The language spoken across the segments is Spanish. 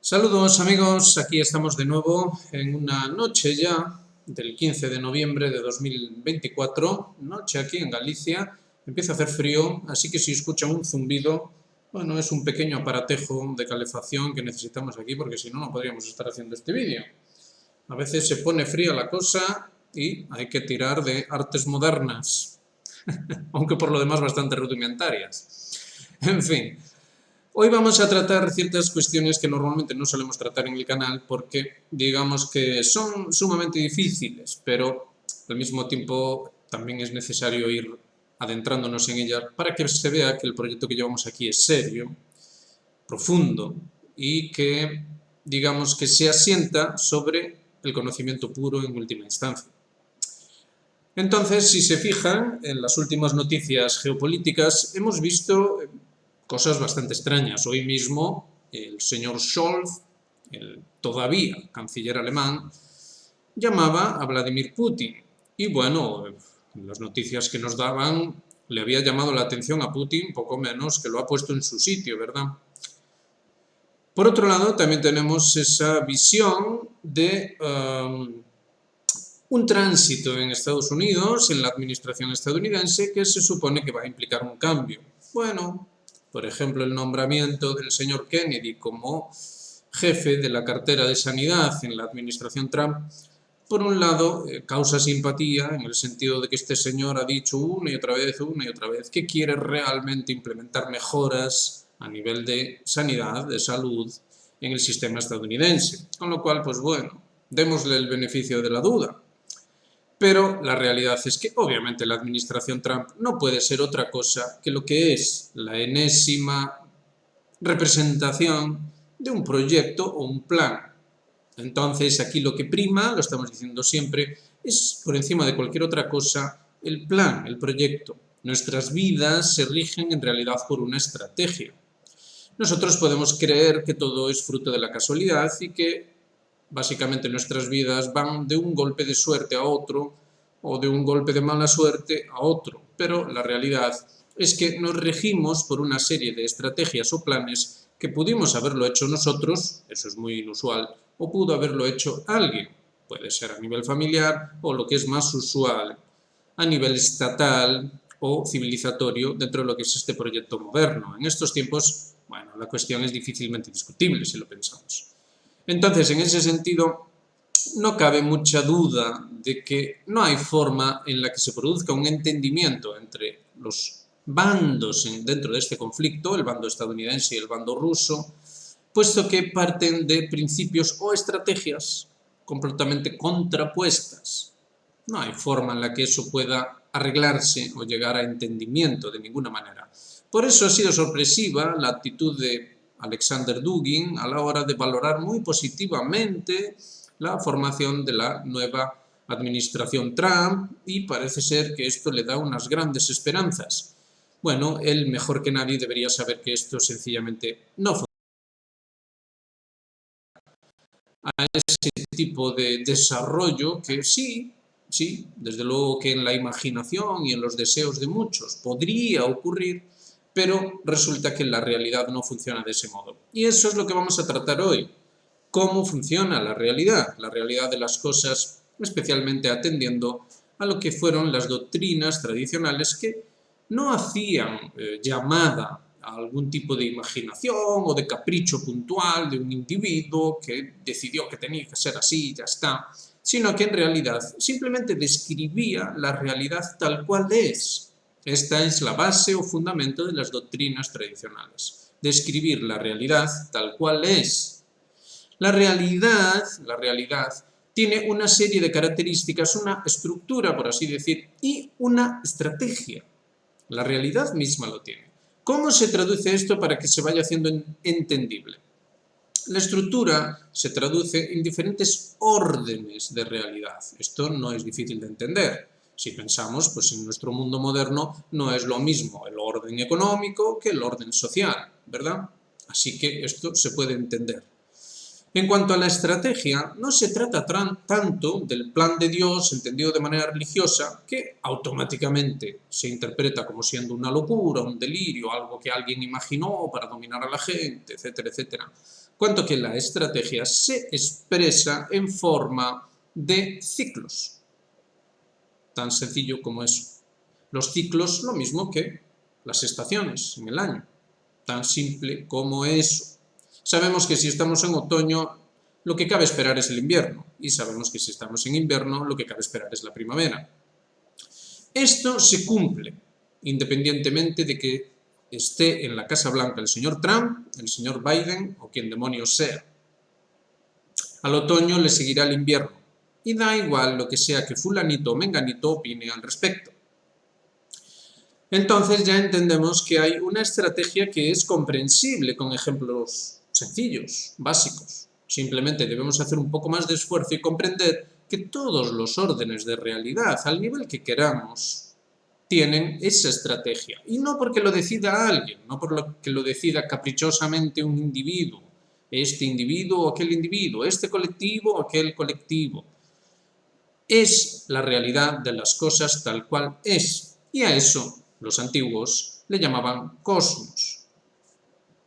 Saludos amigos, aquí estamos de nuevo en una noche ya del 15 de noviembre de 2024, noche aquí en Galicia, empieza a hacer frío, así que si escuchan un zumbido, bueno, es un pequeño aparatejo de calefacción que necesitamos aquí porque si no, no podríamos estar haciendo este vídeo. A veces se pone fría la cosa y hay que tirar de artes modernas, aunque por lo demás bastante rudimentarias. En fin. Hoy vamos a tratar ciertas cuestiones que normalmente no solemos tratar en el canal porque digamos que son sumamente difíciles, pero al mismo tiempo también es necesario ir adentrándonos en ellas para que se vea que el proyecto que llevamos aquí es serio, profundo y que digamos que se asienta sobre el conocimiento puro en última instancia. Entonces, si se fijan, en las últimas noticias geopolíticas hemos visto cosas bastante extrañas. Hoy mismo el señor Scholz, el todavía canciller alemán, llamaba a Vladimir Putin. Y bueno, las noticias que nos daban le había llamado la atención a Putin, poco menos que lo ha puesto en su sitio, ¿verdad? Por otro lado, también tenemos esa visión de un tránsito en Estados Unidos, en la administración estadounidense, que se supone que va a implicar un cambio. Bueno, por ejemplo, el nombramiento del señor Kennedy como jefe de la cartera de Sanidad en la administración Trump, por un lado, causa simpatía en el sentido de que este señor ha dicho una y otra vez que quiere realmente implementar mejoras a nivel de sanidad, de salud, en el sistema estadounidense. Con lo cual, pues bueno, démosle el beneficio de la duda. Pero la realidad es que obviamente la administración Trump no puede ser otra cosa que lo que es la enésima representación de un proyecto o un plan. Entonces aquí lo que prima, lo estamos diciendo siempre, es por encima de cualquier otra cosa el plan, el proyecto. Nuestras vidas se rigen en realidad por una estrategia. Nosotros podemos creer que todo es fruto de la casualidad y que básicamente nuestras vidas van de un golpe de suerte a otro o de un golpe de mala suerte a otro, pero la realidad es que nos regimos por una serie de estrategias o planes que pudimos haberlo hecho nosotros, eso es muy inusual, o pudo haberlo hecho alguien, puede ser a nivel familiar o lo que es más usual, a nivel estatal o civilizatorio dentro de lo que es este proyecto moderno. En estos tiempos, bueno, la cuestión es difícilmente discutible si lo pensamos. Entonces, en ese sentido, no cabe mucha duda de que no hay forma en la que se produzca un entendimiento entre los bandos dentro de este conflicto, el bando estadounidense y el bando ruso, puesto que parten de principios o estrategias completamente contrapuestas. No hay forma en la que eso pueda arreglarse o llegar a entendimiento de ninguna manera. Por eso ha sido sorpresiva la actitud de Alexander Dugin a la hora de valorar muy positivamente la formación de la nueva administración Trump y parece ser que esto le da unas grandes esperanzas. Bueno, él mejor que nadie debería saber que esto sencillamente no funciona. A ese tipo de desarrollo que sí, desde luego que en la imaginación y en los deseos de muchos podría ocurrir, pero resulta que en la realidad no funciona de ese modo. Y eso es lo que vamos a tratar hoy. ¿Cómo funciona la realidad? La realidad de las cosas, especialmente atendiendo a lo que fueron las doctrinas tradicionales que no hacían llamada a algún tipo de imaginación o de capricho puntual de un individuo que decidió que tenía que ser así y ya está, sino que en realidad simplemente describía la realidad tal cual es. Esta es la base o fundamento de las doctrinas tradicionales. Describir la realidad tal cual es. La realidad tiene una serie de características, una estructura, por así decir, y una estrategia. La realidad misma lo tiene. ¿Cómo se traduce esto para que se vaya haciendo entendible? La estructura se traduce en diferentes órdenes de realidad. Esto no es difícil de entender. Si pensamos, pues en nuestro mundo moderno no es lo mismo el orden económico que el orden social, ¿verdad? Así que esto se puede entender. En cuanto a la estrategia, no se trata tanto del plan de Dios entendido de manera religiosa, que automáticamente se interpreta como siendo una locura, un delirio, algo que alguien imaginó para dominar a la gente, etcétera, etcétera. cuanto que la estrategia se expresa en forma de ciclos. Tan sencillo como eso. Los ciclos, lo mismo que las estaciones en el año. Tan simple como eso. Sabemos que si estamos en otoño, lo que cabe esperar es el invierno. Y sabemos que si estamos en invierno, lo que cabe esperar es la primavera. Esto se cumple, independientemente de que esté en la Casa Blanca el señor Trump, el señor Biden o quien demonios sea. Al otoño le seguirá el invierno. Y da igual lo que sea que fulanito o menganito opine al respecto. Entonces ya entendemos que hay una estrategia que es comprensible con ejemplos sencillos, básicos. Simplemente debemos hacer un poco más de esfuerzo y comprender que todos los órdenes de realidad, al nivel que queramos, tienen esa estrategia. Y no porque lo decida alguien, no porque lo decida caprichosamente un individuo, este individuo o aquel individuo, este colectivo o aquel colectivo. Es la realidad de las cosas tal cual es. Y a eso los antiguos le llamaban cosmos.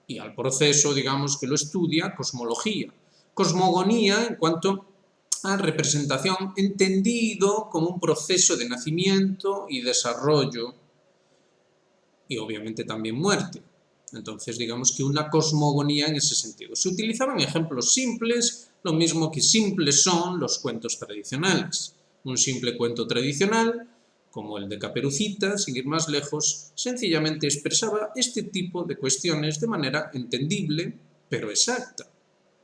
Y al proceso, digamos, que lo estudia, cosmología. Cosmogonía en cuanto a representación, entendido como un proceso de nacimiento y desarrollo y obviamente también muerte. Entonces, digamos que una cosmogonía en ese sentido. Se utilizaban ejemplos simples, lo mismo que simples son los cuentos tradicionales. Un simple cuento tradicional, como el de Caperucita, sin ir más lejos, sencillamente expresaba este tipo de cuestiones de manera entendible, pero exacta,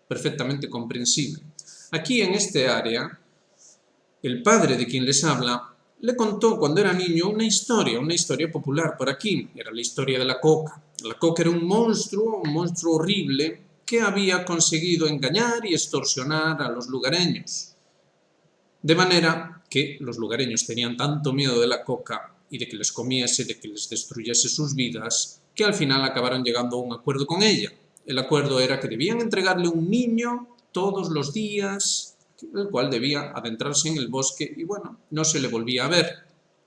perfectamente comprensible. Aquí en este área, el padre de quien les habla le contó cuando era niño una historia popular por aquí. Era la historia de la coca. La coca era un monstruo horrible que había conseguido engañar y extorsionar a los lugareños. De manera que los lugareños tenían tanto miedo de la coca y de que les comiese, de que les destruyese sus vidas, que al final acabaron llegando a un acuerdo con ella. El acuerdo era que debían entregarle un niño todos los días, el cual debía adentrarse en el bosque y bueno, no se le volvía a ver.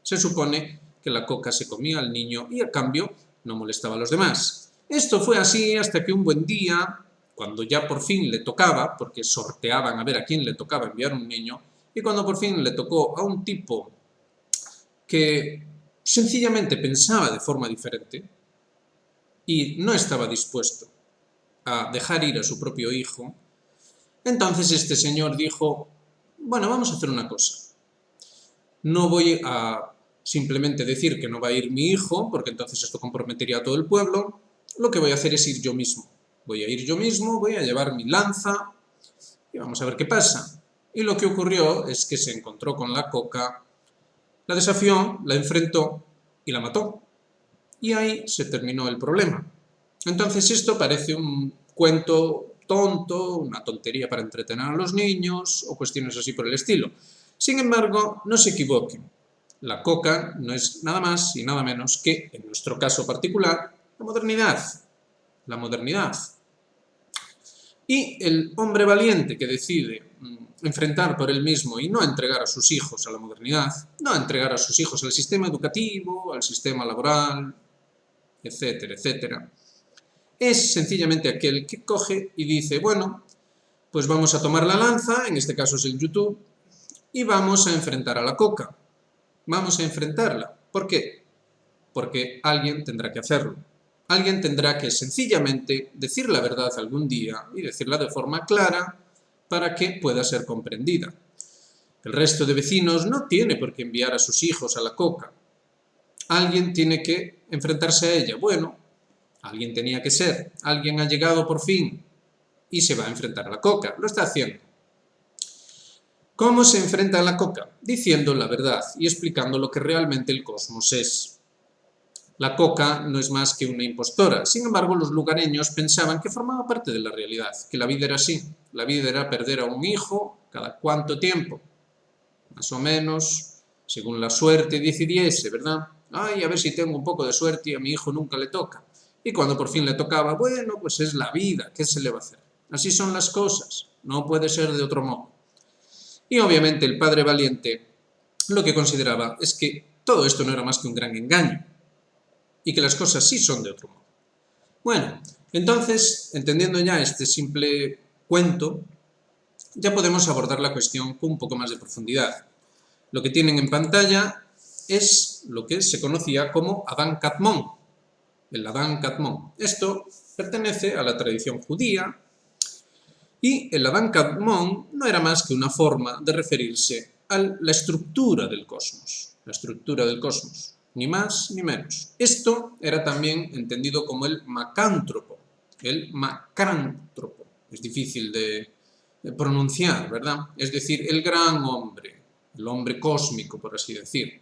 Se supone que la coca se comía al niño y a cambio no molestaba a los demás. Esto fue así hasta que un buen día, cuando ya por fin le tocaba, porque sorteaban a ver a quién le tocaba enviar un niño, y cuando por fin le tocó a un tipo que sencillamente pensaba de forma diferente y no estaba dispuesto a dejar ir a su propio hijo, entonces este señor dijo, bueno, vamos a hacer una cosa. No voy a simplemente decir que no va a ir mi hijo, porque entonces esto comprometería a todo el pueblo. Lo que voy a hacer es ir yo mismo. Voy a ir yo mismo, voy a llevar mi lanza y vamos a ver qué pasa. Y lo que ocurrió es que se encontró con la coca, la desafió, la enfrentó y la mató. Y ahí se terminó el problema. Entonces esto parece un cuento tonto, una tontería para entretener a los niños o cuestiones así por el estilo. Sin embargo, no se equivoquen. La coca no es nada más y nada menos que, en nuestro caso particular, la modernidad. La modernidad. Y el hombre valiente que decide enfrentar por él mismo y no entregar a sus hijos a la modernidad, no entregar a sus hijos al sistema educativo, al sistema laboral, etcétera, etcétera, es sencillamente aquel que coge y dice, bueno, pues vamos a tomar la lanza, en este caso es el YouTube, y vamos a enfrentar a la coca. Vamos a enfrentarla. ¿Por qué? Porque alguien tendrá que hacerlo. Alguien tendrá que sencillamente decir la verdad algún día y decirla de forma clara para que pueda ser comprendida. El resto de vecinos no tiene por qué enviar a sus hijos a la coca. Alguien tiene que enfrentarse a ella. Bueno, alguien tenía que ser. Alguien ha llegado por fin y se va a enfrentar a la coca. Lo está haciendo. ¿Cómo se enfrenta a la coca? Diciendo la verdad y explicando lo que realmente el cosmos es. La coca no es más que una impostora. Sin embargo, los lugareños pensaban que formaba parte de la realidad, que la vida era así. La vida era perder a un hijo cada cuánto tiempo. Más o menos, según la suerte decidiese, ¿verdad? Ay, a ver si tengo un poco de suerte y a mi hijo nunca le toca. Y cuando por fin le tocaba, bueno, pues es la vida, ¿qué se le va a hacer? Así son las cosas, no puede ser de otro modo. Y obviamente el padre valiente lo que consideraba es que todo esto no era más que un gran engaño y que las cosas sí son de otro modo. Bueno, Entonces, entendiendo ya este simple cuento, ya podemos abordar la cuestión con un poco más de profundidad. Lo que tienen en pantalla es lo que se conocía como Adán Kadmon, el Adán Kadmon. Esto pertenece a la tradición judía y el Adán Kadmon no era más que una forma de referirse a la estructura del cosmos. La estructura del cosmos, ni más ni menos. Esto era también entendido como el macántropo. El macrántropo. Es difícil de pronunciar, ¿verdad? Es decir, el gran hombre, el hombre cósmico, por así decir.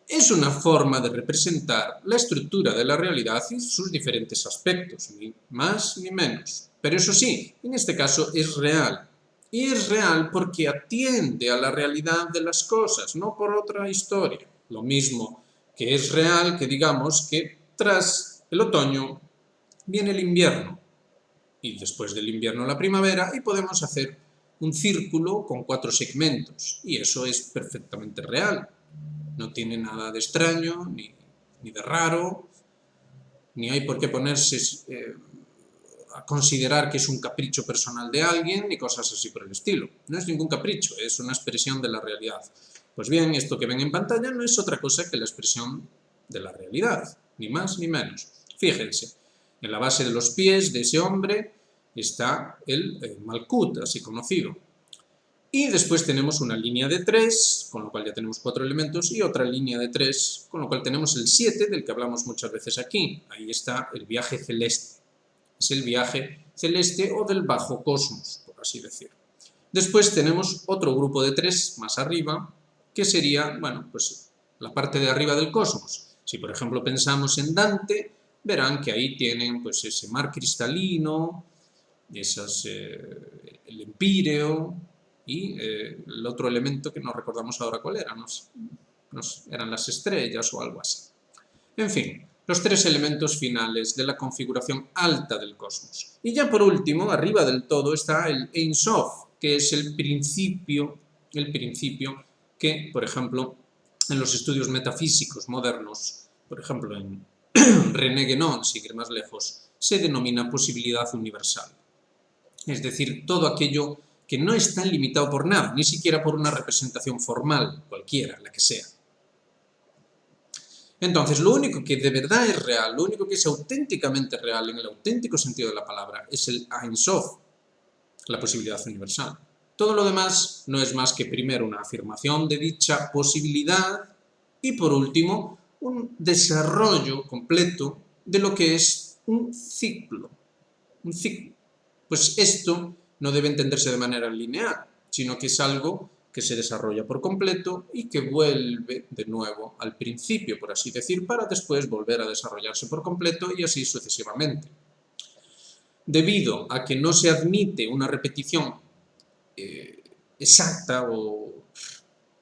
Es una forma de representar la estructura de la realidad y sus diferentes aspectos, ni más ni menos. Pero eso sí, en este caso es real. Y es real porque atiende a la realidad de las cosas, no por otra historia. Lo mismo que es real que digamos que tras el otoño viene el invierno y después del invierno la primavera y podemos hacer un círculo con 4 segmentos y eso es perfectamente real. No tiene nada de extraño, ni de raro, ni hay por qué ponerse a considerar que es un capricho personal de alguien, ni cosas así por el estilo. No es ningún capricho, es una expresión de la realidad. Pues bien, esto que ven en pantalla no es otra cosa que la expresión de la realidad, ni más ni menos. Fíjense, en la base de los pies de ese hombre está el Malkut, así conocido. Y después tenemos una línea de 3, con lo cual ya tenemos 4 elementos, y otra línea de 3, con lo cual tenemos el 7, del que hablamos muchas veces aquí. Ahí está el viaje celeste. Es el viaje celeste o del bajo cosmos, por así decir. Después tenemos otro grupo de 3 más arriba, que sería, bueno, pues la parte de arriba del cosmos. Si, por ejemplo, pensamos en Dante, verán que ahí tienen pues ese mar cristalino, el empíreo, y el otro elemento que no recordamos ahora cuál era, eran las estrellas o algo así. En fin, los 3 elementos finales de la configuración alta del cosmos. Y ya por último, arriba del todo, está el Ein Sof, que es el principio que, por ejemplo, en los estudios metafísicos modernos, por ejemplo en René Guénon, sin ir más lejos, se denomina posibilidad universal. Es decir, todo aquello que no está limitado por nada, ni siquiera por una representación formal, cualquiera, la que sea. Entonces, lo único que de verdad es real, lo único que es auténticamente real en el auténtico sentido de la palabra, es el Ein Sof, la posibilidad universal. Todo lo demás no es más que primero una afirmación de dicha posibilidad y por último un desarrollo completo de lo que es un ciclo. Un ciclo. Pues esto no debe entenderse de manera lineal, sino que es algo que se desarrolla por completo y que vuelve de nuevo al principio, por así decir, para después volver a desarrollarse por completo y así sucesivamente. Debido a que no se admite una repetición exacta o,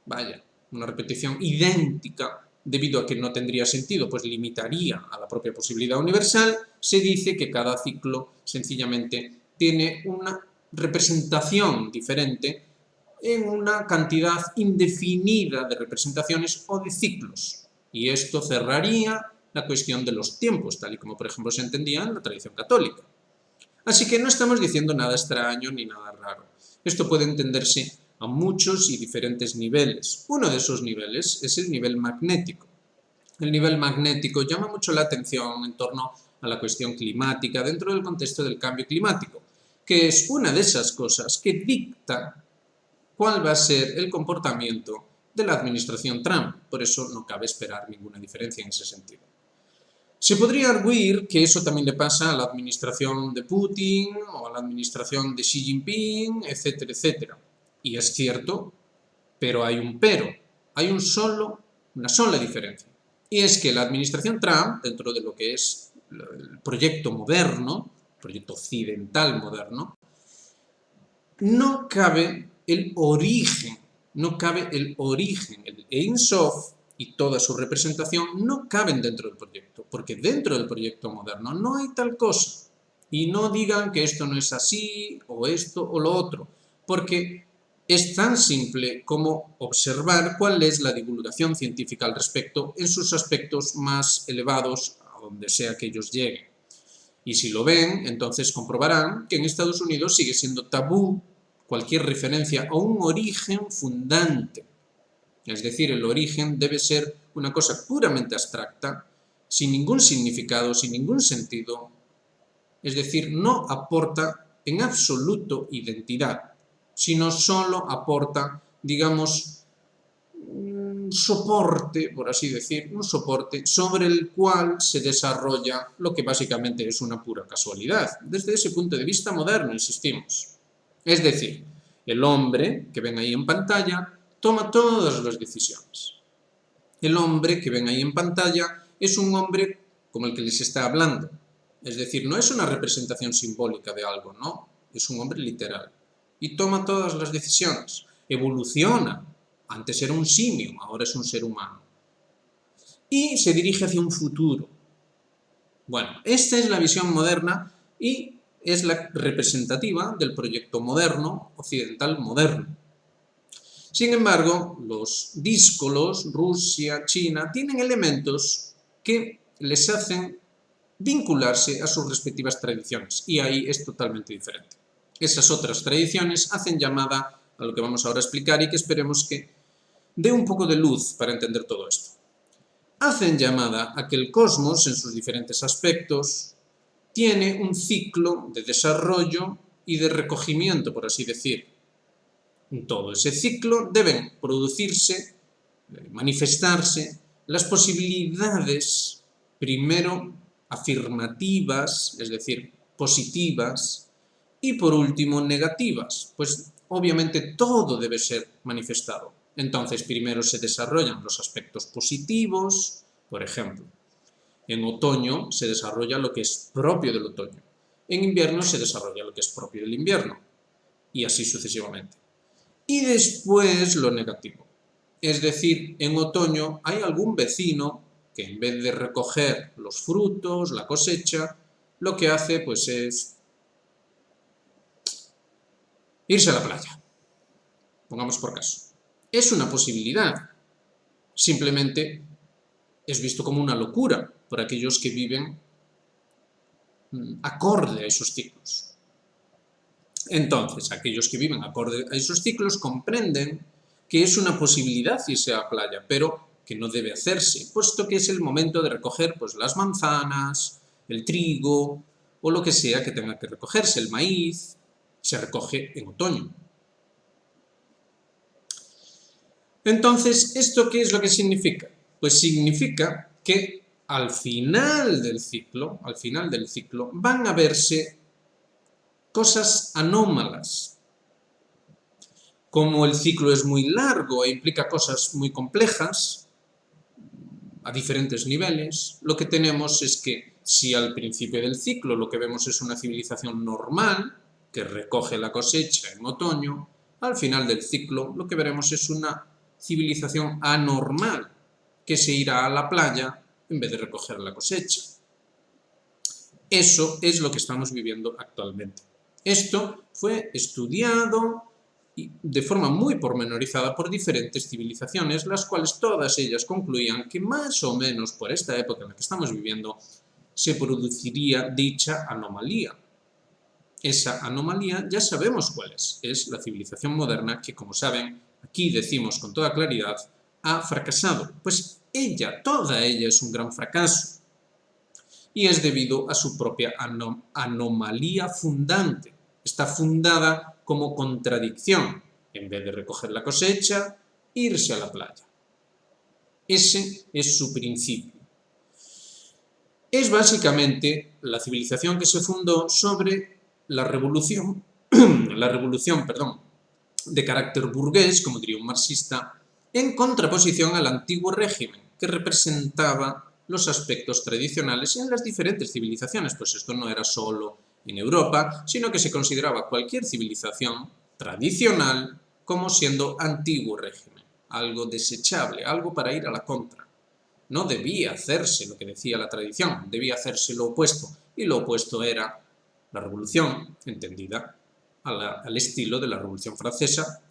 vaya, una repetición idéntica, debido a que no tendría sentido, pues limitaría a la propia posibilidad universal, se dice que cada ciclo sencillamente tiene una representación diferente en una cantidad indefinida de representaciones o de ciclos. Y esto cerraría la cuestión de los tiempos, tal y como por ejemplo se entendía en la tradición católica. Así que no estamos diciendo nada extraño ni nada raro. Esto puede entenderse a muchos y diferentes niveles. Uno de esos niveles es el nivel magnético. El nivel magnético llama mucho la atención en torno a la cuestión climática dentro del contexto del cambio climático, que es una de esas cosas que dicta cuál va a ser el comportamiento de la administración Trump. Por eso no cabe esperar ninguna diferencia en ese sentido. Se podría arguir que eso también le pasa a la administración de Putin o a la administración de Xi Jinping, etcétera, etcétera. Y es cierto, pero hay un pero. Hay una sola diferencia. Y es que la administración Trump, dentro de lo que es el proyecto moderno, el proyecto occidental moderno, no cabe el origen, el Ein Sof y toda su representación no caben dentro del proyecto, porque dentro del proyecto moderno no hay tal cosa. Y no digan que esto no es así, o esto, o lo otro, porque es tan simple como observar cuál es la divulgación científica al respecto en sus aspectos más elevados, a donde sea que ellos lleguen. Y si lo ven, entonces comprobarán que en Estados Unidos sigue siendo tabú cualquier referencia a un origen fundante. Es decir, el origen debe ser una cosa puramente abstracta, sin ningún significado, sin ningún sentido. Es decir, no aporta en absoluto identidad, sino solo aporta, digamos, un soporte, por así decir, un soporte sobre el cual se desarrolla lo que básicamente es una pura casualidad, desde ese punto de vista moderno, insistimos. Es decir, el hombre que ven ahí en pantalla toma todas las decisiones. El hombre que ven ahí en pantalla es un hombre como el que les está hablando. Es decir, no es una representación simbólica de algo, no, es un hombre literal. Y toma todas las decisiones, evoluciona. Antes era un simio, ahora es un ser humano. Y se dirige hacia un futuro. Bueno, esta es la visión moderna y es la representativa del proyecto moderno, occidental moderno. Sin embargo, los díscolos, Rusia, China, tienen elementos que les hacen vincularse a sus respectivas tradiciones y ahí es totalmente diferente. Esas otras tradiciones hacen llamada a lo que vamos ahora a explicar y que esperemos que dé un poco de luz para entender todo esto. Hacen llamada a que el cosmos, en sus diferentes aspectos, tiene un ciclo de desarrollo y de recogimiento, por así decir. En todo ese ciclo deben producirse, manifestarse, las posibilidades, primero, afirmativas, es decir, positivas, y por último, negativas, pues obviamente todo debe ser manifestado. Entonces, primero se desarrollan los aspectos positivos, por ejemplo, en otoño se desarrolla lo que es propio del otoño, en invierno se desarrolla lo que es propio del invierno, y así sucesivamente. Y después lo negativo, es decir, en otoño hay algún vecino que en vez de recoger los frutos, la cosecha, lo que hace pues es irse a la playa, pongamos por caso. Es una posibilidad, simplemente es visto como una locura por aquellos que viven acorde a esos ciclos. Entonces, aquellos que viven acorde a esos ciclos comprenden que es una posibilidad irse a la playa, pero que no debe hacerse, puesto que es el momento de recoger pues, las manzanas, el trigo o lo que sea que tenga que recogerse, el maíz, se recoge en otoño. Entonces, ¿esto qué es lo que significa? Pues significa que al final del ciclo van a verse cosas anómalas. Como el ciclo es muy largo e implica cosas muy complejas, a diferentes niveles, lo que tenemos es que si al principio del ciclo lo que vemos es una civilización normal, que recoge la cosecha en otoño, al final del ciclo lo que veremos es una civilización anormal, que se irá a la playa en vez de recoger la cosecha. Eso es lo que estamos viviendo actualmente. Esto fue estudiado de forma muy pormenorizada por diferentes civilizaciones, las cuales todas ellas concluían que más o menos por esta época en la que estamos viviendo se produciría dicha anomalía. Esa anomalía ya sabemos cuál es la civilización moderna que, como saben, aquí decimos con toda claridad, ha fracasado. Pues toda ella es un gran fracaso y es debido a su propia anomalía fundante. Está fundada como contradicción. En vez de recoger la cosecha, irse a la playa. Ese es su principio. Es básicamente la civilización que se fundó sobre la revolución de carácter burgués, como diría un marxista, en contraposición al antiguo régimen, que representaba los aspectos tradicionales en las diferentes civilizaciones, pues esto no era solo en Europa, sino que se consideraba cualquier civilización tradicional como siendo antiguo régimen, algo desechable, algo para ir a la contra. No debía hacerse lo que decía la tradición, debía hacerse lo opuesto, y lo opuesto era la revolución, entendida al estilo de la Revolución Francesa,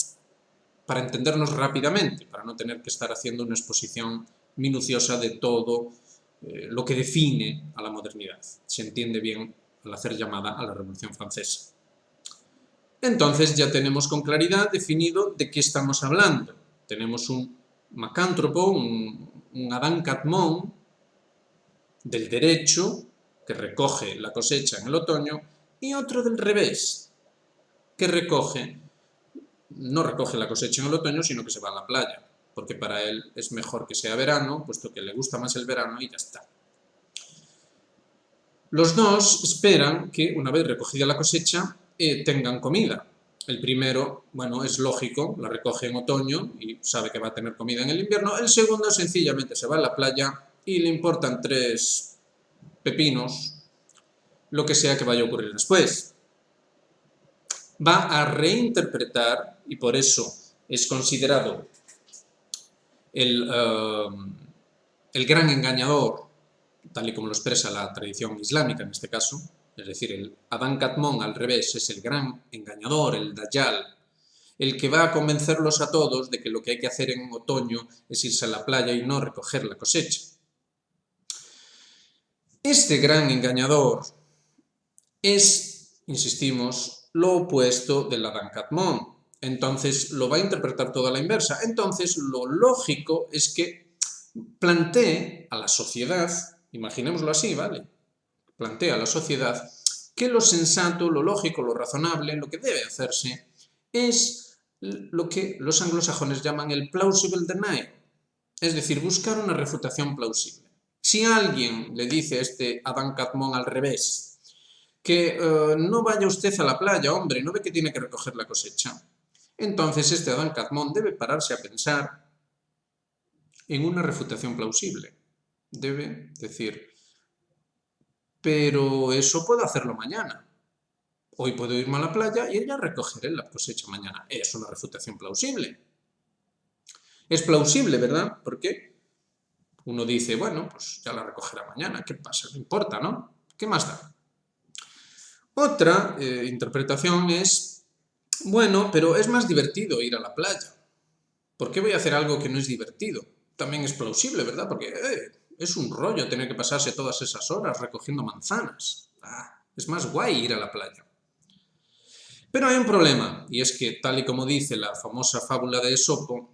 para entendernos rápidamente, para no tener que estar haciendo una exposición minuciosa de todo lo que define a la modernidad. Se entiende bien al hacer llamada a la Revolución Francesa. Entonces ya tenemos con claridad definido de qué estamos hablando. Tenemos un macántropo, un Adán Catmón del derecho, que recoge la cosecha en el otoño, y otro del revés, que no recoge la cosecha en el otoño, sino que se va a la playa, porque para él es mejor que sea verano, puesto que le gusta más el verano y ya está. Los dos esperan que, una vez recogida la cosecha, tengan comida. El primero, bueno, es lógico, la recoge en otoño y sabe que va a tener comida en el invierno. El segundo sencillamente se va a la playa y le importan 3 pepinos, lo que sea que vaya a ocurrir después. Va a reinterpretar, y por eso es considerado el gran engañador, tal y como lo expresa la tradición islámica en este caso, es decir, el Adán Catmón al revés es el gran engañador, el Dajjal, el que va a convencerlos a todos de que lo que hay que hacer en otoño es irse a la playa y no recoger la cosecha. Este gran engañador es, insistimos, lo opuesto del Adán Catmón. Entonces lo va a interpretar todo a la inversa. Entonces lo lógico es que plantee a la sociedad, imaginémoslo así, ¿vale? Plantea a la sociedad que lo sensato, lo lógico, lo razonable, lo que debe hacerse es lo que los anglosajones llaman el plausible denial, es decir, buscar una refutación plausible. Si alguien le dice a este Adán Catmón al revés que no vaya usted a la playa, hombre, ¿no ve que tiene que recoger la cosecha? Entonces este Adán Catmón debe pararse a pensar en una refutación plausible. Debe decir, pero eso puedo hacerlo mañana. Hoy puedo irme a la playa y ya recogeré la cosecha mañana. Es una refutación plausible. Es plausible, ¿verdad? Porque uno dice, bueno, pues ya la recogerá mañana. ¿Qué pasa? No importa, ¿no? ¿Qué más da? Otra interpretación es, bueno, pero es más divertido ir a la playa. ¿Por qué voy a hacer algo que no es divertido? También es plausible, ¿verdad? Porque es un rollo tener que pasarse todas esas horas recogiendo manzanas. Es más guay ir a la playa. Pero hay un problema, y es que, tal y como dice la famosa fábula de Esopo,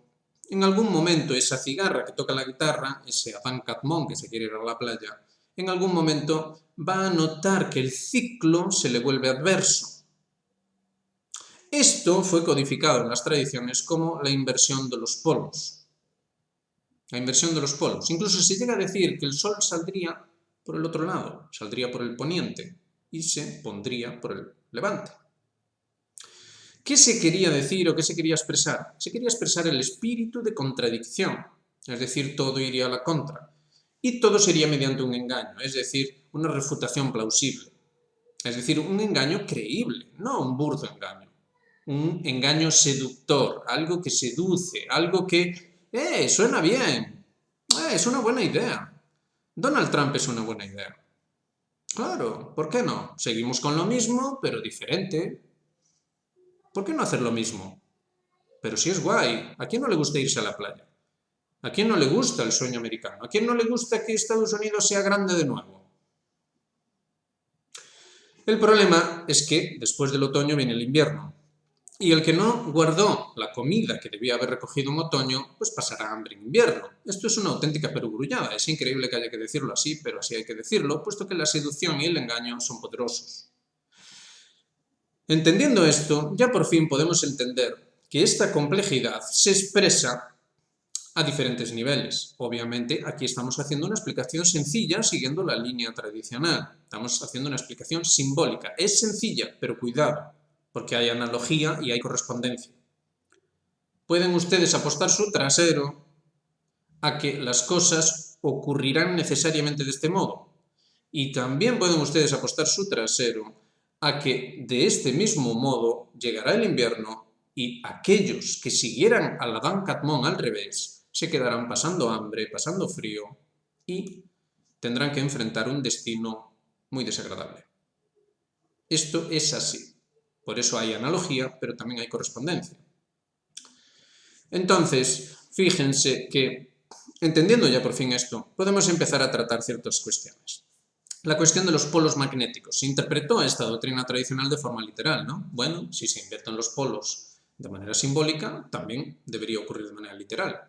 en algún momento esa cigarra que toca la guitarra, ese Adán Catmón que se quiere ir a la playa, en algún momento va a notar que el ciclo se le vuelve adverso. Esto fue codificado en las tradiciones como la inversión de los polos. La inversión de los polos. Incluso se llega a decir que el sol saldría por el otro lado, saldría por el poniente y se pondría por el levante. ¿Qué se quería decir o qué se quería expresar? Se quería expresar el espíritu de contradicción, es decir, todo iría a la contra. Y todo sería mediante un engaño, es decir, una refutación plausible. Es decir, un engaño creíble, no un burdo engaño. Un engaño seductor, algo que seduce, algo que, suena bien, es una buena idea. Donald Trump es una buena idea. Claro, ¿por qué no? Seguimos con lo mismo, pero diferente. ¿Por qué no hacer lo mismo? Pero si es guay, ¿a quién no le gusta irse a la playa? ¿A quién no le gusta el sueño americano? ¿A quién no le gusta que Estados Unidos sea grande de nuevo? El problema es que después del otoño viene el invierno. Y el que no guardó la comida que debía haber recogido en otoño, pues pasará hambre en invierno. Esto es una auténtica perogrullada. Es increíble que haya que decirlo así, pero así hay que decirlo, puesto que la seducción y el engaño son poderosos. Entendiendo esto, ya por fin podemos entender que esta complejidad se expresa a diferentes niveles. Obviamente, aquí estamos haciendo una explicación sencilla siguiendo la línea tradicional. Estamos haciendo una explicación simbólica. Es sencilla, pero cuidado, porque hay analogía y hay correspondencia. Pueden ustedes apostar su trasero a que las cosas ocurrirán necesariamente de este modo. Y también pueden ustedes apostar su trasero a que de este mismo modo llegará el invierno y aquellos que siguieran al Adán Catmón al revés se quedarán pasando hambre, pasando frío y tendrán que enfrentar un destino muy desagradable. Esto es así. Por eso hay analogía, pero también hay correspondencia. Entonces, fíjense que, entendiendo ya por fin esto, podemos empezar a tratar ciertas cuestiones. la cuestión de los polos magnéticos. Se interpretó esta doctrina tradicional de forma literal, ¿no? Bueno, si se invierten los polos de manera simbólica, también debería ocurrir de manera literal.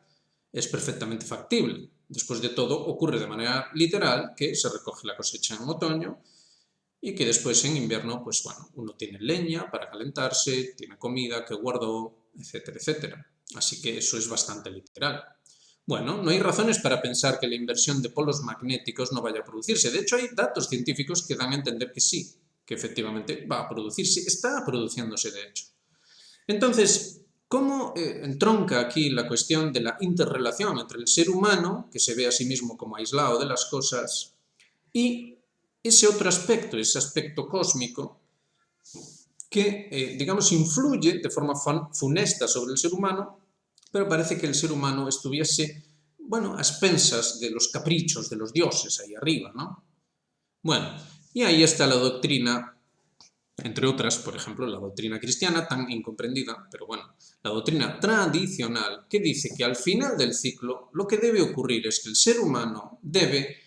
Es perfectamente factible. Después de todo, ocurre de manera literal que se recoge la cosecha en otoño y que después en invierno, pues bueno, uno tiene leña para calentarse, tiene comida que guardó, etcétera, etcétera. Así que eso es bastante literal. Bueno, no hay razones para pensar que la inversión de polos magnéticos no vaya a producirse. De hecho, hay datos científicos que dan a entender que sí, que efectivamente va a producirse, está produciéndose de hecho. Entonces, ¿cómo entronca aquí la cuestión de la interrelación entre el ser humano, que se ve a sí mismo como aislado de las cosas, y ese otro aspecto, ese aspecto cósmico, que, digamos, influye de forma funesta sobre el ser humano, pero parece que el ser humano estuviese, bueno, a expensas de los caprichos de los dioses ahí arriba, ¿no? Bueno, y ahí está la doctrina, entre otras, por ejemplo, la doctrina cristiana, tan incomprendida, pero bueno, la doctrina tradicional, que dice que al final del ciclo lo que debe ocurrir es que el ser humano debe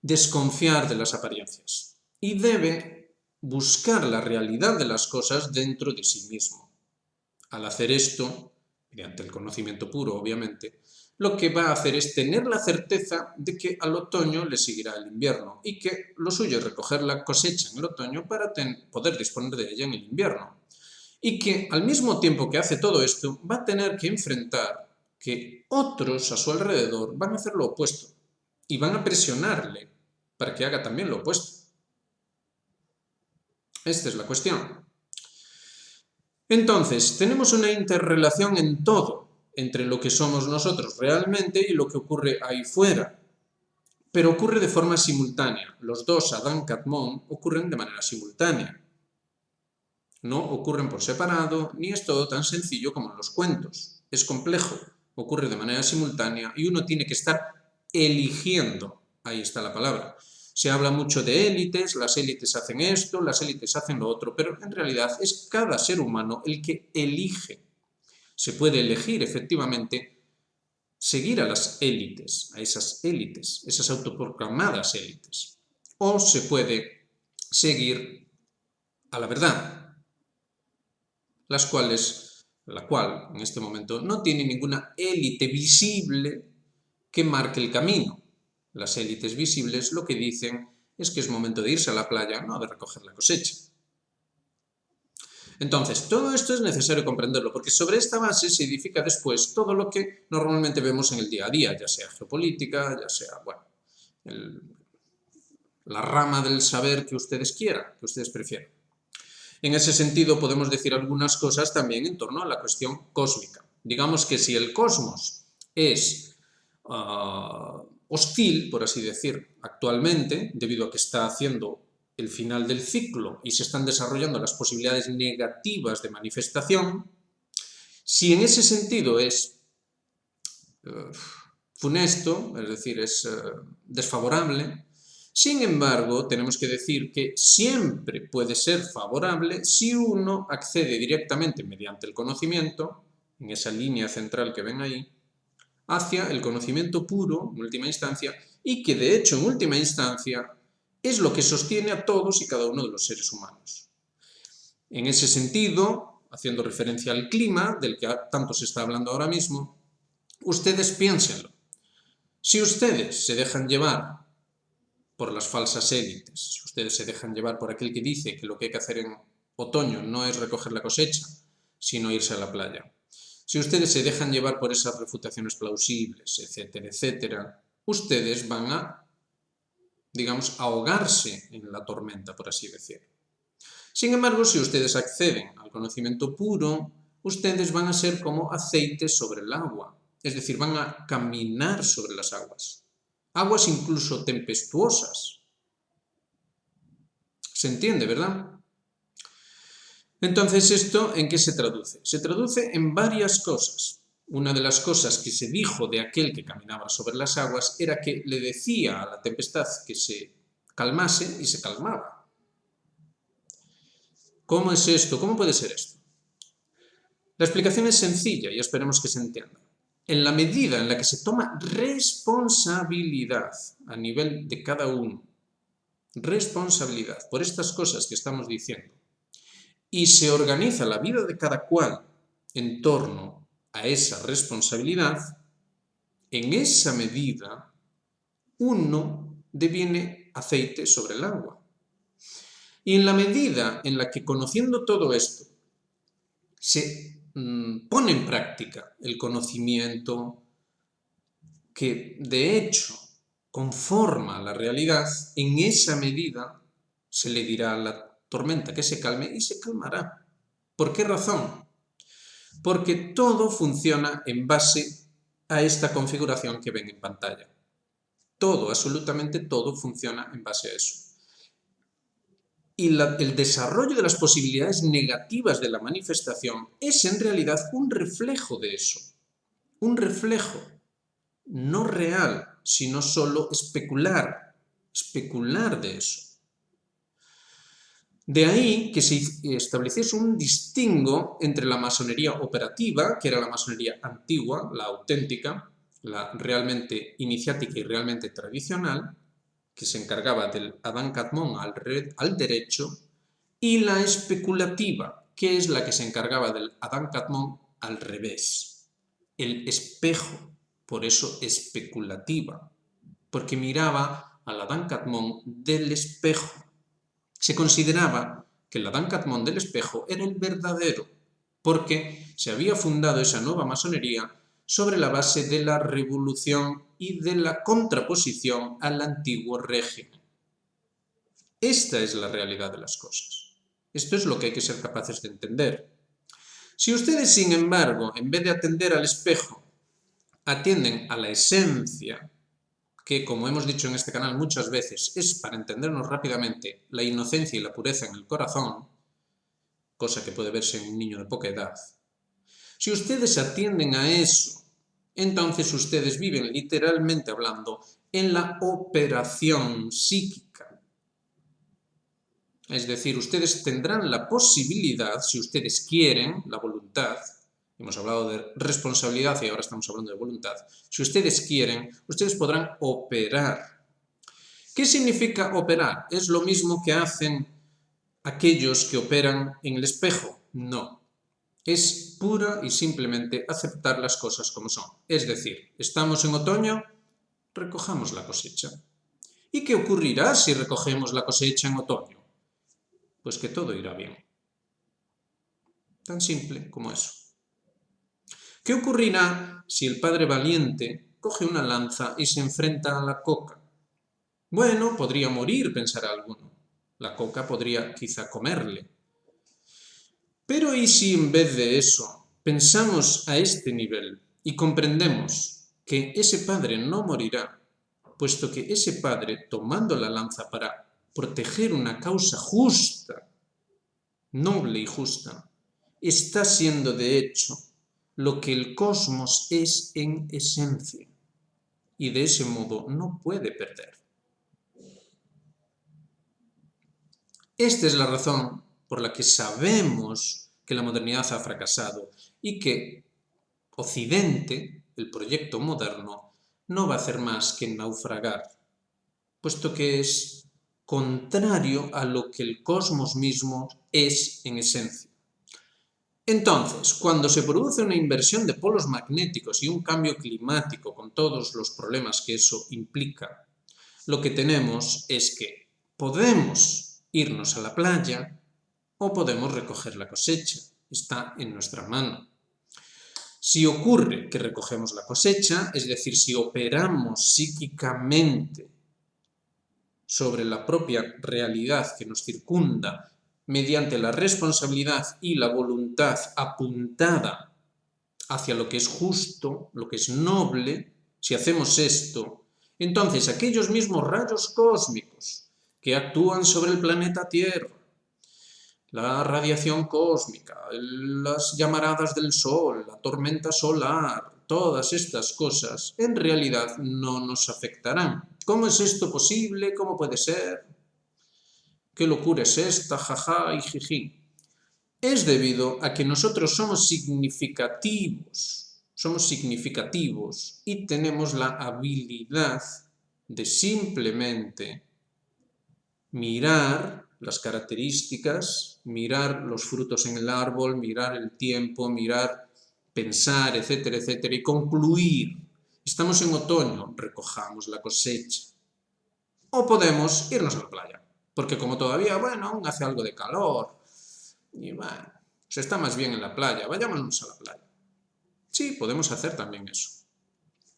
desconfiar de las apariencias y debe buscar la realidad de las cosas dentro de sí mismo. Al hacer esto, mediante el conocimiento puro, obviamente, lo que va a hacer es tener la certeza de que al otoño le seguirá el invierno y que lo suyo es recoger la cosecha en el otoño para poder disponer de ella en el invierno. Y que al mismo tiempo que hace todo esto, va a tener que enfrentar que otros a su alrededor van a hacer lo opuesto y van a presionarle para que haga también lo opuesto. Esta es la cuestión. Entonces, tenemos una interrelación en todo, entre lo que somos nosotros realmente y lo que ocurre ahí fuera. Pero ocurre de forma simultánea. Los dos Adán Kadmon ocurren de manera simultánea. No ocurren por separado, ni es todo tan sencillo como en los cuentos. Es complejo, ocurre de manera simultánea y uno tiene que estar eligiendo. Ahí está la palabra. Se habla mucho de élites, las élites hacen esto, las élites hacen lo otro, pero en realidad es cada ser humano el que elige. Se puede elegir efectivamente seguir a las élites, a esas autoproclamadas élites. O se puede seguir a la verdad, la cual en este momento no tiene ninguna élite visible que marque el camino. Las élites visibles lo que dicen es que es momento de irse a la playa, no de recoger la cosecha. Entonces, todo esto es necesario comprenderlo, porque sobre esta base se edifica después todo lo que normalmente vemos en el día a día, ya sea geopolítica, ya sea, bueno, la rama del saber que ustedes quieran, que ustedes prefieran. En ese sentido, podemos decir algunas cosas también en torno a la cuestión cósmica. Digamos que si el cosmos es hostil, por así decir, actualmente, debido a que está haciendo el final del ciclo y se están desarrollando las posibilidades negativas de manifestación, si en ese sentido es funesto, es decir, es desfavorable, sin embargo, tenemos que decir que siempre puede ser favorable si uno accede directamente mediante el conocimiento, en esa línea central que ven ahí, hacia el conocimiento puro, en última instancia, y que de hecho, en última instancia, es lo que sostiene a todos y cada uno de los seres humanos. En ese sentido, haciendo referencia al clima, del que tanto se está hablando ahora mismo, ustedes piénsenlo. Si ustedes se dejan llevar por las falsas élites, si ustedes se dejan llevar por aquel que dice que lo que hay que hacer en otoño no es recoger la cosecha, sino irse a la playa, si ustedes se dejan llevar por esas refutaciones plausibles, etcétera, etcétera, ustedes van a, digamos, ahogarse en la tormenta, por así decirlo. Sin embargo, si ustedes acceden al conocimiento puro, ustedes van a ser como aceite sobre el agua, es decir, van a caminar sobre las aguas. Aguas incluso tempestuosas. ¿Se entiende, verdad? Entonces, ¿esto en qué se traduce? Se traduce en varias cosas. Una de las cosas que se dijo de aquel que caminaba sobre las aguas era que le decía a la tempestad que se calmase y se calmaba. ¿Cómo es esto? ¿Cómo puede ser esto? La explicación es sencilla y esperemos que se entienda. En la medida en la que se toma responsabilidad a nivel de cada uno responsabilidad por estas cosas que estamos diciendo y se organiza la vida de cada cual en torno a esa responsabilidad, en esa medida uno deviene aceite sobre el agua. Y en la medida en la que, conociendo todo esto, se pone en práctica el conocimiento que de hecho conforma la realidad, en esa medida se le dirá a la tormenta que se calme y se calmará. ¿Por qué razón? Porque todo funciona en base a esta configuración que ven en pantalla. Todo, absolutamente todo funciona en base a eso. Y el desarrollo de las posibilidades negativas de la manifestación es en realidad un reflejo de eso. Un reflejo, no real, sino solo especular de eso. De ahí que se estableciese un distingo entre la masonería operativa, que era la masonería antigua, la auténtica, la realmente iniciática y realmente tradicional, que se encargaba del Adán Kadmon al derecho, y la especulativa, que es la que se encargaba del Adán Kadmon al revés. El espejo, por eso especulativa, porque miraba al Adán Kadmon del espejo. Se consideraba que el Adán Kadmon del espejo era el verdadero, porque se había fundado esa nueva masonería sobre la base de la revolución y de la contraposición al antiguo régimen. Esta es la realidad de las cosas. Esto es lo que hay que ser capaces de entender. Si ustedes, sin embargo, en vez de atender al espejo, atienden a la esencia, que, como hemos dicho en este canal muchas veces, es, para entendernos rápidamente, la inocencia y la pureza en el corazón, cosa que puede verse en un niño de poca edad. Si ustedes atienden a eso, entonces ustedes viven, literalmente hablando, en la operación psíquica. Es decir, ustedes tendrán la posibilidad, si ustedes quieren, la voluntad, hemos hablado de responsabilidad y ahora estamos hablando de voluntad, si ustedes quieren, ustedes podrán operar. ¿Qué significa operar? ¿Es lo mismo que hacen aquellos que operan en el espejo? No. Es pura y simplemente aceptar las cosas como son. Es decir, estamos en otoño, recojamos la cosecha. ¿Y qué ocurrirá si recogemos la cosecha en otoño? Pues que todo irá bien. Tan simple como eso. ¿Qué ocurrirá si el padre valiente coge una lanza y se enfrenta a la coca? Bueno, podría morir, pensará alguno. La coca podría quizá comerle. Pero ¿y si en vez de eso pensamos a este nivel y comprendemos que ese padre no morirá, puesto que ese padre, tomando la lanza para proteger una causa justa, noble y justa, está siendo de hecho lo que el cosmos es en esencia, y de ese modo no puede perder? Esta es la razón por la que sabemos que la modernidad ha fracasado y que Occidente, el proyecto moderno, no va a hacer más que naufragar, puesto que es contrario a lo que el cosmos mismo es en esencia. Entonces, cuando se produce una inversión de polos magnéticos y un cambio climático con todos los problemas que eso implica, lo que tenemos es que podemos irnos a la playa o podemos recoger la cosecha. Está en nuestra mano. Si ocurre que recogemos la cosecha, es decir, si operamos psíquicamente sobre la propia realidad que nos circunda mediante la responsabilidad y la voluntad apuntada hacia lo que es justo, lo que es noble, si hacemos esto, entonces aquellos mismos rayos cósmicos que actúan sobre el planeta Tierra, la radiación cósmica, las llamaradas del Sol, la tormenta solar, todas estas cosas en realidad no nos afectarán. ¿Cómo es esto posible? ¿Cómo puede ser? ¿Qué locura es esta? Jaja y jiji. Es debido a que nosotros somos significativos y tenemos la habilidad de simplemente mirar las características, mirar los frutos en el árbol, mirar el tiempo, mirar, pensar, etcétera, etcétera, y concluir. Estamos en otoño, recojamos la cosecha. O podemos irnos a la playa, porque como todavía, bueno, aún hace algo de calor, y bueno, se está más bien en la playa, vayámonos a la playa. Sí, podemos hacer también eso.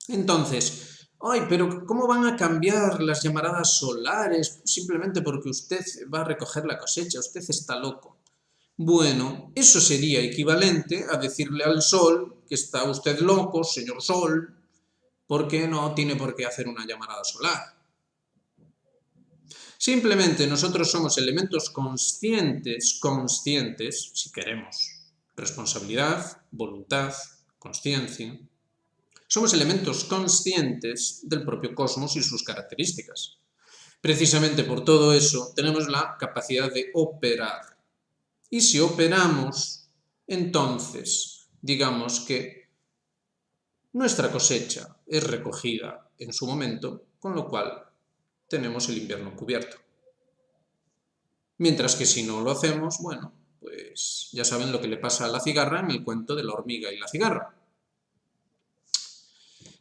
Entonces, ay, pero ¿cómo van a cambiar las llamaradas solares simplemente porque usted va a recoger la cosecha? Usted está loco. Bueno, eso sería equivalente a decirle al sol que está usted loco, señor sol, porque no tiene por qué hacer una llamarada solar. Simplemente nosotros somos elementos conscientes, si queremos, responsabilidad, voluntad, conciencia. Somos elementos conscientes del propio cosmos y sus características. Precisamente por todo eso tenemos la capacidad de operar. Y si operamos, entonces digamos que nuestra cosecha es recogida en su momento, con lo cual tenemos el invierno cubierto. Mientras que si no lo hacemos, bueno, pues ya saben lo que le pasa a la cigarra en el cuento de la hormiga y la cigarra.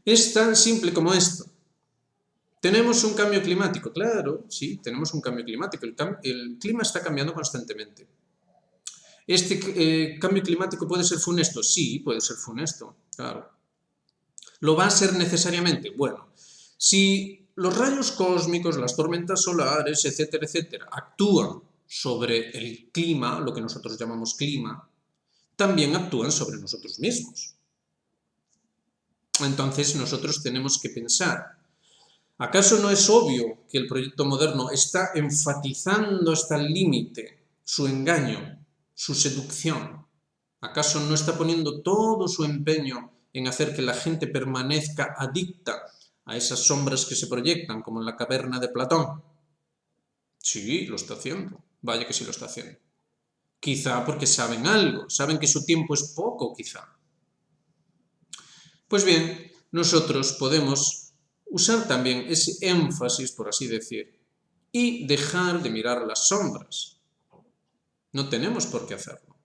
Es tan simple como esto. ¿Tenemos un cambio climático? Claro, sí, tenemos un cambio climático. El clima está cambiando constantemente. ¿Este cambio climático puede ser funesto? Sí, puede ser funesto, claro. ¿Lo va a ser necesariamente? Bueno, si los rayos cósmicos, las tormentas solares, etcétera, etcétera, actúan sobre el clima, lo que nosotros llamamos clima, también actúan sobre nosotros mismos. Entonces nosotros tenemos que pensar, ¿acaso no es obvio que el proyecto moderno está enfatizando hasta el límite su engaño, su seducción? ¿Acaso no está poniendo todo su empeño en hacer que la gente permanezca adicta a esas sombras que se proyectan, como en la caverna de Platón? Sí, lo está haciendo. Vaya que sí lo está haciendo. Quizá porque saben algo, saben que su tiempo es poco, quizá. Pues bien, nosotros podemos usar también ese énfasis, por así decir, y dejar de mirar las sombras. No tenemos por qué hacerlo.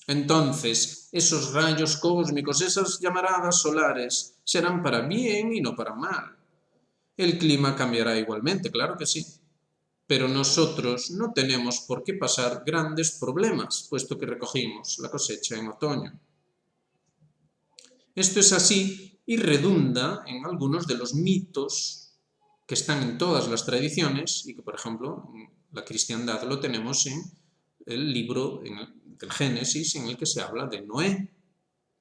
Entonces, esos rayos cósmicos, esas llamaradas solares, serán para bien y no para mal. El clima cambiará igualmente, claro que sí. Pero nosotros no tenemos por qué pasar grandes problemas, puesto que recogimos la cosecha en otoño. Esto es así y redunda en algunos de los mitos que están en todas las tradiciones y que, por ejemplo, en la cristiandad lo tenemos en el libro del Génesis, en el que se habla de Noé.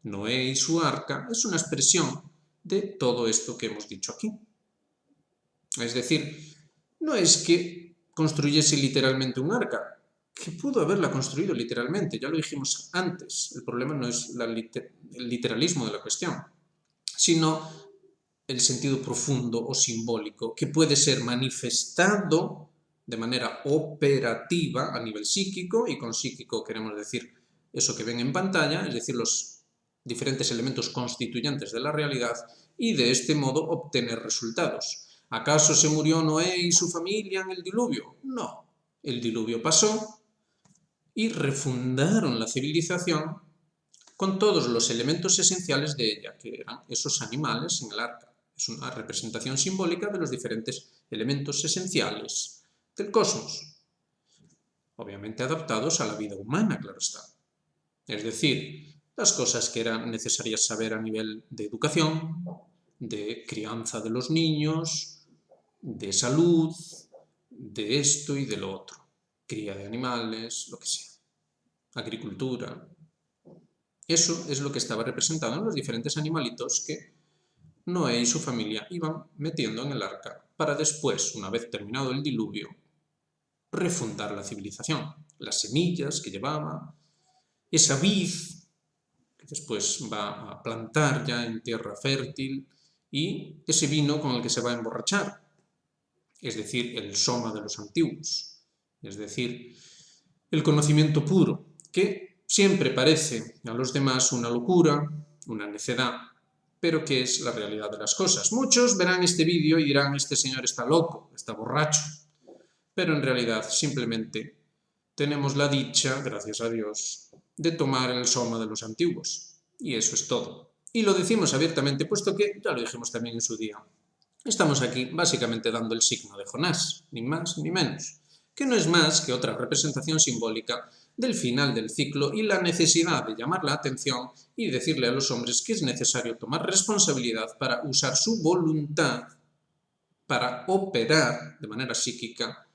Noé y su arca es una expresión de todo esto que hemos dicho aquí. Es decir, no es que construyese literalmente un arca, que pudo haberla construido literalmente, ya lo dijimos antes. El problema no es el literalismo de la cuestión, sino el sentido profundo o simbólico que puede ser manifestado de manera operativa a nivel psíquico, y con psíquico queremos decir eso que ven en pantalla, es decir, los diferentes elementos constituyentes de la realidad, y de este modo obtener resultados. ¿Acaso se murió Noé y su familia en el diluvio? No. El diluvio pasó y refundaron la civilización con todos los elementos esenciales de ella, que eran esos animales en el arca. Es una representación simbólica de los diferentes elementos esenciales del cosmos, obviamente adaptados a la vida humana, claro está. Es decir, las cosas que eran necesarias saber a nivel de educación, de crianza de los niños, de salud, de esto y de lo otro, cría de animales, lo que sea, agricultura. Eso es lo que estaba representado en los diferentes animalitos que Noé y su familia iban metiendo en el arca para después, una vez terminado el diluvio, refundar la civilización. Las semillas que llevaba, esa vid que después va a plantar ya en tierra fértil y ese vino con el que se va a emborrachar, es decir, el soma de los antiguos, es decir, el conocimiento puro, que siempre parece a los demás una locura, una necedad, pero que es la realidad de las cosas. Muchos verán este vídeo y dirán, este señor está loco, está borracho. pero en realidad simplemente tenemos la dicha, gracias a Dios, de tomar el soma de los antiguos. Y eso es todo. Y lo decimos abiertamente, puesto que ya lo dijimos también en su día. Estamos aquí básicamente dando el signo de Jonás, ni más ni menos, que no es más que otra representación simbólica del final del ciclo y la necesidad de llamar la atención y decirle a los hombres que es necesario tomar responsabilidad para usar su voluntad para operar de manera psíquica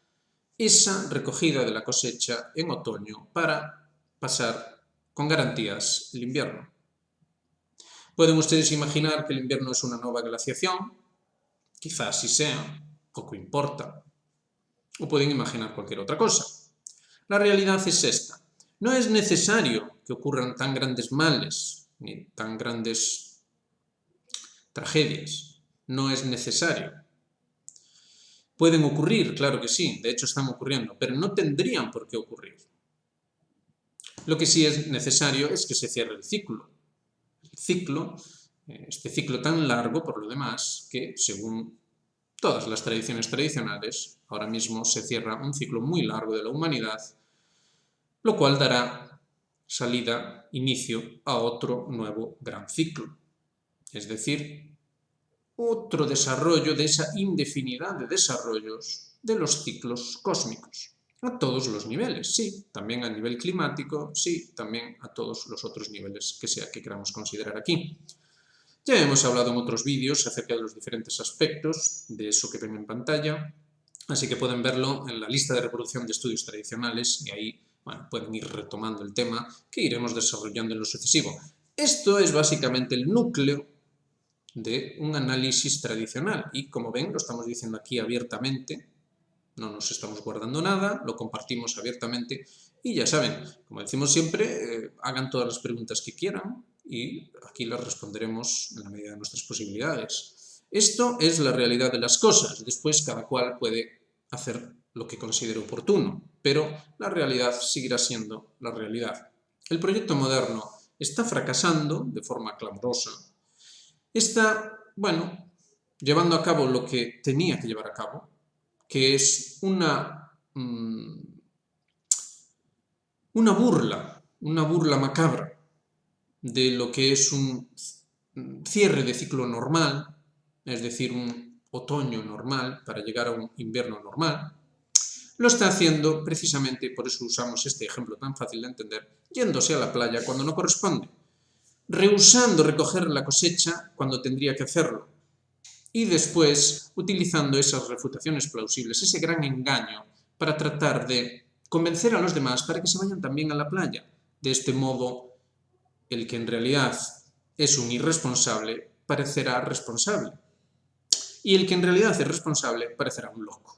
esa recogida de la cosecha en otoño para pasar con garantías el invierno. ¿Pueden ustedes imaginar que el invierno es una nueva glaciación? Quizás sí sea, poco importa. O pueden imaginar cualquier otra cosa. La realidad es esta. No es necesario que ocurran tan grandes males, ni tan grandes tragedias. No es necesario. Pueden ocurrir, claro que sí, de hecho están ocurriendo, pero no tendrían por qué ocurrir. Lo que sí es necesario es que se cierre el ciclo. El ciclo, este ciclo tan largo, por lo demás, que según todas las tradiciones tradicionales, ahora mismo se cierra un ciclo muy largo de la humanidad, lo cual dará salida, inicio a otro nuevo gran ciclo. Es decir, otro desarrollo de esa indefinidad de desarrollos de los ciclos cósmicos. A todos los niveles, sí, también a nivel climático, sí, también a todos los otros niveles que sea que queramos considerar aquí. Ya hemos hablado en otros vídeos acerca de los diferentes aspectos de eso que ven en pantalla, así que pueden verlo en la lista de reproducción de estudios tradicionales y ahí pueden ir retomando el tema que iremos desarrollando en lo sucesivo. Esto es básicamente el núcleo de un análisis tradicional y, como ven, lo estamos diciendo aquí abiertamente, no nos estamos guardando nada, lo compartimos abiertamente y ya saben, como decimos siempre, hagan todas las preguntas que quieran y aquí las responderemos en la medida de nuestras posibilidades. Esto es la realidad de las cosas, después cada cual puede hacer lo que considere oportuno, pero la realidad seguirá siendo la realidad. El proyecto moderno está fracasando de forma clamorosa. Está, llevando a cabo lo que tenía que llevar a cabo, que es una burla macabra de lo que es un cierre de ciclo normal, es decir, un otoño normal para llegar a un invierno normal. Lo está haciendo precisamente, por eso usamos este ejemplo tan fácil de entender, yéndose a la playa cuando no corresponde, rehusando recoger la cosecha cuando tendría que hacerlo y después utilizando esas refutaciones plausibles, ese gran engaño para tratar de convencer a los demás para que se vayan también a la playa. De este modo, el que en realidad es un irresponsable parecerá responsable y el que en realidad es responsable parecerá un loco.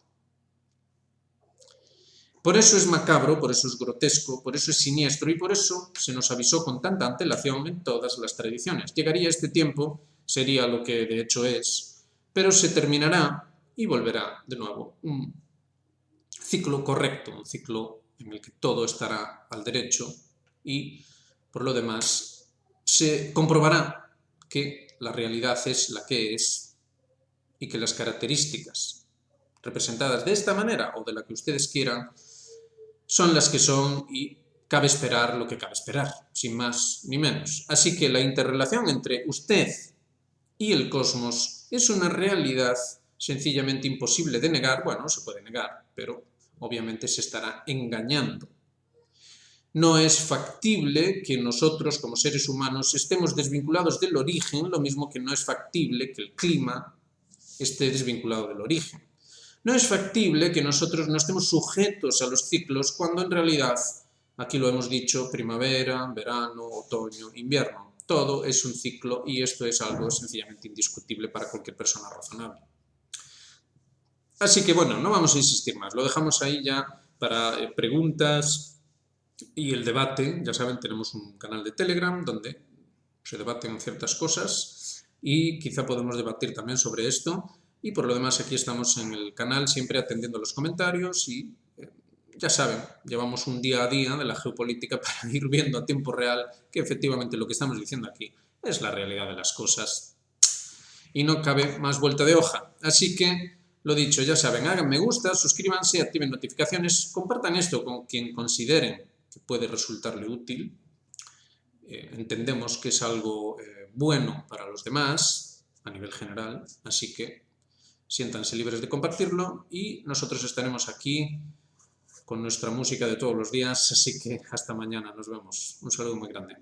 Por eso es macabro, por eso es grotesco, por eso es siniestro y por eso se nos avisó con tanta antelación en todas las tradiciones. Llegaría este tiempo, sería lo que de hecho es, pero se terminará y volverá de nuevo un ciclo correcto, un ciclo en el que todo estará al derecho y por lo demás se comprobará que la realidad es la que es y que las características representadas de esta manera o de la que ustedes quieran son las que son y cabe esperar lo que cabe esperar, sin más ni menos. Así que la interrelación entre usted y el cosmos es una realidad sencillamente imposible de negar. Bueno, se puede negar, pero obviamente se estará engañando. No es factible que nosotros como seres humanos estemos desvinculados del origen, lo mismo que no es factible que el clima esté desvinculado del origen. No es factible que nosotros no estemos sujetos a los ciclos cuando en realidad, aquí lo hemos dicho, primavera, verano, otoño, invierno. Todo es un ciclo y esto es algo sencillamente indiscutible para cualquier persona razonable. Así que no vamos a insistir más, lo dejamos ahí ya para preguntas y el debate. Ya saben, tenemos un canal de Telegram donde se debaten ciertas cosas y quizá podemos debatir también sobre esto. Y por lo demás aquí estamos en el canal siempre atendiendo los comentarios y ya saben, llevamos un día a día de la geopolítica para ir viendo a tiempo real que efectivamente lo que estamos diciendo aquí es la realidad de las cosas y no cabe más vuelta de hoja. Así que Lo dicho, ya saben, hagan me gusta, suscríbanse, activen notificaciones, compartan esto con quien consideren que puede resultarle útil. Entendemos que es algo bueno para los demás a nivel general, así que siéntanse libres de compartirlo y nosotros estaremos aquí con nuestra música de todos los días, así que hasta mañana, nos vemos. Un saludo muy grande.